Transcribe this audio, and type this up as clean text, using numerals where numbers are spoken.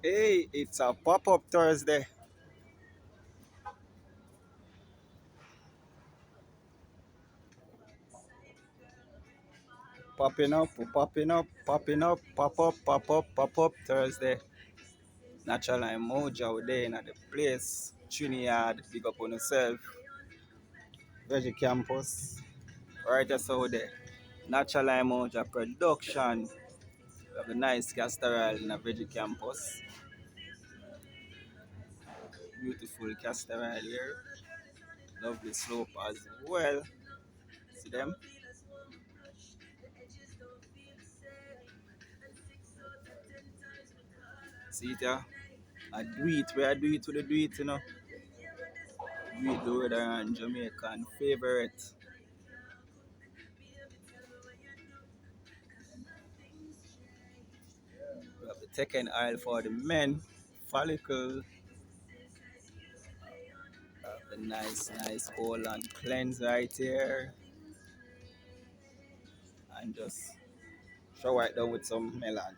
Hey, it's a pop-up Thursday. Popping up, pop up Thursday. Natural emoji out there in the place. Trinidad, big up on yourself. Veggie Campus. Right just out there. Natural emoji production. We have a nice castoral in a Veggie Campus. Beautiful castoral here. Lovely slope as well. See them? See it here? I do it where I do it with the do it, you know. Do it the weather and Jamaican favorite. We have the taken oil for the men, follicle, the nice oil and cleanse right here, and just shower it down with some melon.